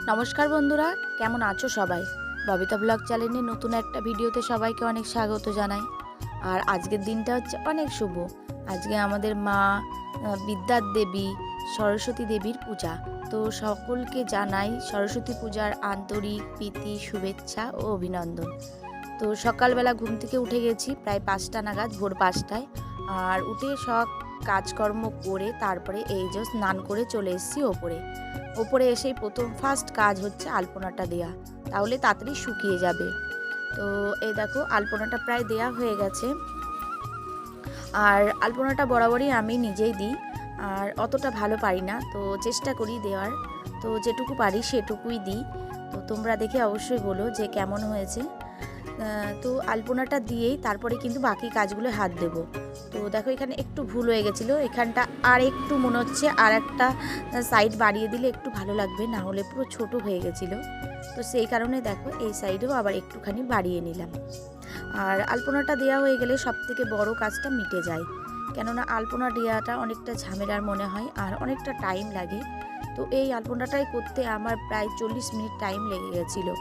নমস্কার বন্ধুরা, কেমন আছো সবাই? ববিতা ব্লগ চ্যানেলে নতুন একটা ভিডিওতে সবাইকে অনেক স্বাগত জানাই। আর আজকের দিনটা হচ্ছে অনেক শুভ। আজকে আমাদের মা বিদ্যার দেবী সরস্বতী দেবীর পূজা। তো সকলকে জানাই সরস্বতী পূজার আন্তরিক প্রীতি, শুভেচ্ছা ও অভিনন্দন। তো সকালবেলা ঘুম থেকে উঠে গেছি প্রায় 5টা নাগাদ, ভোর 5টায়। আর উঠে সব কাজকর্ম করে তারপরে এই যে স্নান করে চলে এসেছি ওপরে এসেই প্রথম ফার্স্ট কাজ হচ্ছে আলপনাটা দেয়া, তাহলে তাড়াতাড়ি শুকিয়ে যাবে। তো এই দেখো আলপনাটা প্রায় দেয়া হয়ে গেছে। আর আলপনাটা বরাবরই আমি নিজেই দিই, আর অতটা ভালো পারি না, তো চেষ্টা করি দেওয়ার। তো যেটুকু পারি সেটুকুই দিই। তো তোমরা দেখে অবশ্যই বলো যে কেমন হয়েছে। তো আলপনাটা দিয়েই তারপরে কিন্তু বাকি কাজগুলো হাত দেব। তো দেখো এখানে একটু ভুল হয়ে গেছিলো, এখানটা আর একটু মনে হচ্ছে আর একটা সাইড বাড়িয়ে দিলে একটু ভালো লাগবে, না হলে পুরো ছোট হয়ে গেছিলো। তো সেই কারণে দেখো এই সাইডেও আবার একটুখানি বাড়িয়ে নিলাম। আর আলপনাটা দেওয়া হয়ে গেলে সবথেকে বড় কাজটা মিটে যায়, কেননা আলপনা দেওয়াটা অনেকটা ঝামেলার মনে হয় আর অনেকটা টাইম লাগে। তো এই আলপনাটাই করতে আমার প্রায় 40 মিনিট টাইম লেগে গেছিলো।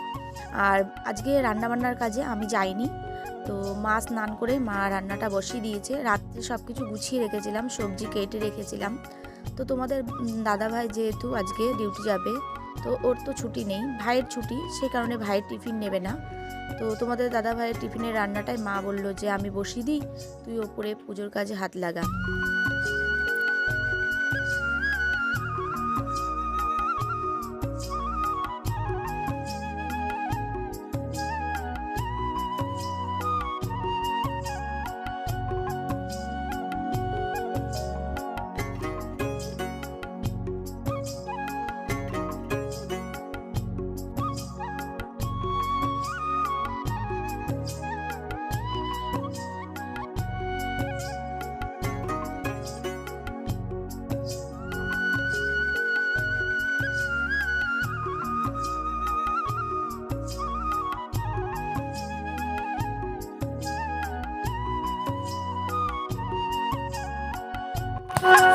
আর আজকে রান্নাবান্নার কাজে আমি যাইনি। তো মা স্নান করে মা রান্নাটা বসিয়ে দিয়েছে। রাত্রে সব কিছু গুছিয়ে রেখেছিলাম, সবজি কেটে রেখেছিলাম। তো তোমাদের দাদাভাই যেহেতু আজকে ডিউটি যাবে, তো ওর তো ছুটি নেই, ভাইয়ের ছুটি, সে কারণে ভাইয়ের টিফিন নেবে না। তো তোমাদের দাদাভাইয়ের টিফিনের রান্নাটাই মা বলল যে আমি বসিয়ে দিই, তুই ওপরে পুজোর কাজে হাত লাগা।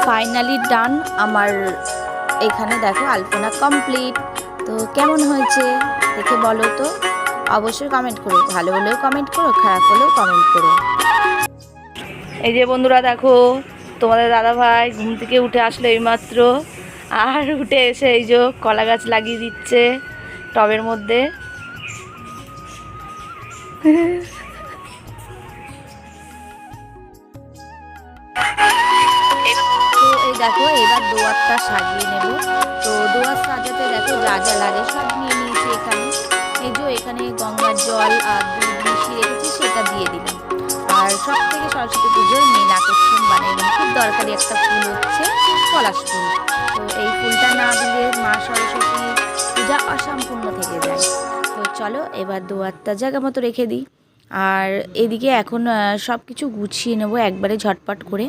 ফাইনালি ডান আমার। এখানে দেখো আলপনা কমপ্লিট। তো কেমন হয়েছে দেখে বলো তো, অবশ্যই কমেন্ট করো, ভালো হলেও কমেন্ট করো, খারাপ হলেও কমেন্ট করো। এই যে বন্ধুরা দেখো, তোমাদের দাদাভাই ঘুম থেকে উঠে আসলো এইমাত্র, আর উঠে এসে এই যে কলা গাছ লাগিয়ে দিচ্ছে টবের মধ্যে। তো এই দেখো এবার দোয়ারটা সাজিয়ে নেব। তো দোয়ার সাজাতে দেখো যা যা লাগে সব নিয়ে নিয়েছি এখানে। এই যে এখানে গঙ্গার জল আর দুধ মিশিয়ে রেখেছি, সেটা দিয়ে দিলাম। আর সব থেকে সরস্বতী পুজোর মেন আকর্ষণ মানে খুব দরকারি একটা ফুল হচ্ছে পলাশ ফুল। তো এই ফুলটা না দিলে মা সরস্বতী পূজা অসম্পূর্ণ থেকে যায়। তো চলো এবার দোয়ারটা জায়গা মতো রেখে দিই। আর এদিকে এখন সব কিছু গুছিয়ে নেবো একবারে ঝটপট করে।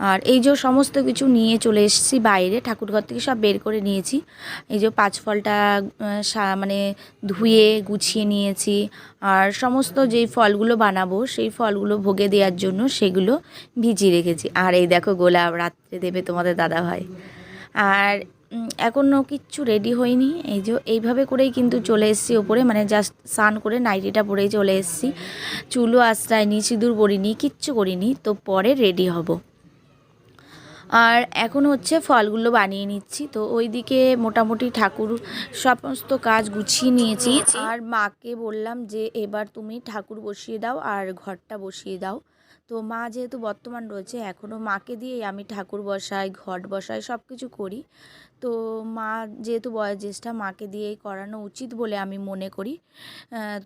আর এই যে সমস্ত কিছু নিয়ে চলে এসেছি বাইরে, ঠাকুরঘর থেকে সব বের করে নিয়েছি। এই যে 5 ফলটা মানে ধুয়ে গুছিয়ে নিয়েছি। আর সমস্ত যেই ফলগুলো বানাবো সেই ফলগুলো ভোগে দেওয়ার জন্য সেগুলো ভিজিয়ে রেখেছি। আর এই দেখো গোলাপ রাত্রে দেবে তোমাদের দাদাভাই। আর এখনও কিচ্ছু রেডি হয়নি। এই যে এইভাবে করেই কিন্তু চলে এসেছি ওপরে, মানে জাস্ট স্নান করে নাইটিটা পরেই চলে এসেছি। চুলও আশ্রায়নি, সিঁদুর পরিনি, কিচ্ছু করিনি। তো পরে রেডি হব। আর এখন হচ্ছে ফলগুলো বানিয়ে নিচ্ছি। তো ওইদিকে মোটামুটি ঠাকুর সমস্ত কাজ গুছিয়ে নিয়েছি। আর মাকে বললাম যে এবার তুমি ঠাকুর বসিয়ে দাও আর ঘরটা বসিয়ে দাও। তো মা যেহেতু বর্তমান রয়েছে, এখনও মাকে দিয়েই আমি ঠাকুর বসাই, ঘট বসাই, সব কিছু করি। তো মা যেহেতু বয়োজ্যেষ্ঠ, মাকে দিয়েই করানো উচিত বলে আমি মনে করি।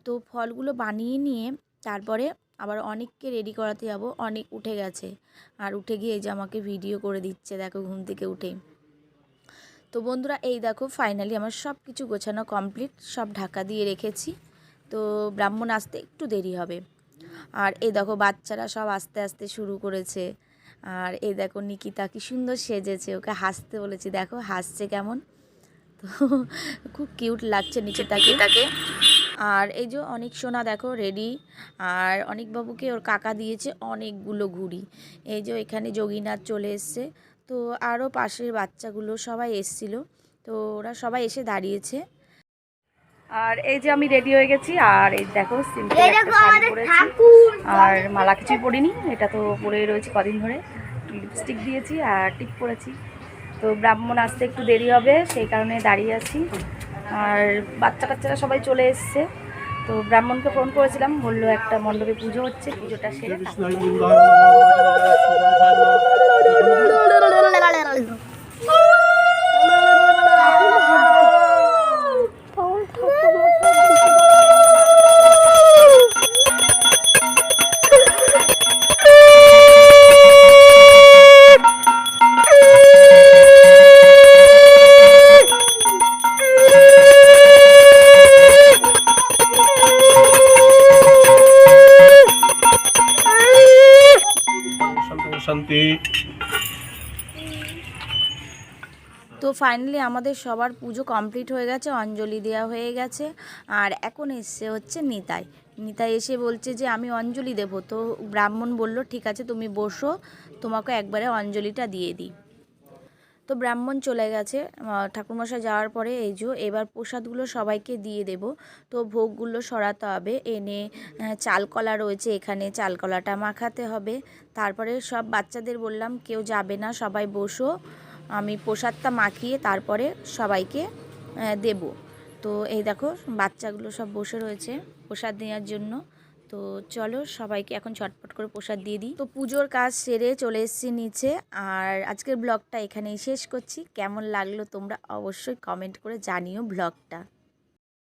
তো ফলগুলো বানিয়ে নিয়ে তারপরে আবার অনেককে রেডি করাতে যাব। অনেক উঠে গেছে, আর উঠে গিয়ে এই যে আমাকে ভিডিও করে দিচ্ছে দেখো ঘুম থেকে উঠেই। তো বন্ধুরা এই দেখো ফাইনালি আমার সব কিছু গোছানো কমপ্লিট, সব ঢাকা দিয়ে রেখেছি। তো ব্রাহ্মণ আসতে একটু দেরি হবে। আর এই দেখো বাচ্চারা সব আস্তে আস্তে শুরু করেছে। আর এই দেখো নিকিতা কি সুন্দর সেজেছে, ওকে হাসতে বলেছি, দেখো হাসছে কেমন। তো খুব কিউট লাগছে নিকিতাকে। আর এই যে অনেক সোনা দেখো রেডি। আর অনেক বাবুকে ওর কাকা দিয়েছে অনেকগুলো ঘুড়ি। এই যে এখানে যোগীনাথ চলে এসছে। তো আরও পাশের বাচ্চাগুলো সবাই এসছিল। তো ওরা সবাই এসে দাঁড়িয়েছে। আর এই যে আমি রেডি হয়ে গেছি, আর এই দেখো সিম্পল একটা শাড়ি পরেছি, আর মালা কিছুই পরিনি, এটা তো পরেই রয়েছে কদিন ধরে। লিপস্টিক দিয়েছি আর টিপ পরেছি। তো ব্রাহ্মণ আসতে একটু দেরি হবে, সেই কারণে দাঁড়িয়ে আছি। আর বাচ্চা কাচ্চারা সবাই চলে এসছে। তো ব্রাহ্মণকে ফোন করেছিলাম, বললো একটা মণ্ডপে পুজো হচ্ছে, পুজোটা সেরে শান্তি। তো ফাইনালি আমাদের সবার পুজো কমপ্লিট হয়ে গেছে, অঞ্জলি দেওয়া হয়ে গেছে। আর এখন এসছে হচ্ছে নিতাই। নিতাই এসে বলছে যে আমি অঞ্জলি দেবো। তো ব্রাহ্মণ বলল ঠিক আছে তুমি বসো, তোমাকে একবারে অঞ্জলিটা দিয়ে দিই। তো ব্রাহ্মণ চলে গেছে, ঠাকুরমশাই যাওয়ার পরে এই যে এবার প্রসাদগুলো সবাইকে দিয়ে দেব। তো ভোগগুলো সরাতে হবে, এনে চালকলা রয়েছে এখানে, চালকলাটা মাখাতে হবে। তারপরে সব বাচ্চাদের বললাম কেউ যাবে না, সবাই বসো, আমি প্রসাদটা মাখিয়ে তারপরে সবাইকে দেব। তো এই দেখো বাচ্চাগুলো সব বসে রয়েছে প্রসাদ নেওয়ার জন্য। তো চলো সবাইকে এখন চটপট করে প্রসাদ দিয়ে দিই। তো পুজোর কাজ সেরে চলে এসেছি নিচে। আর আজকের ব্লগটা এখানেই শেষ করছি। কেমন লাগলো তোমরা অবশ্যই কমেন্ট করে জানিও ব্লগটা।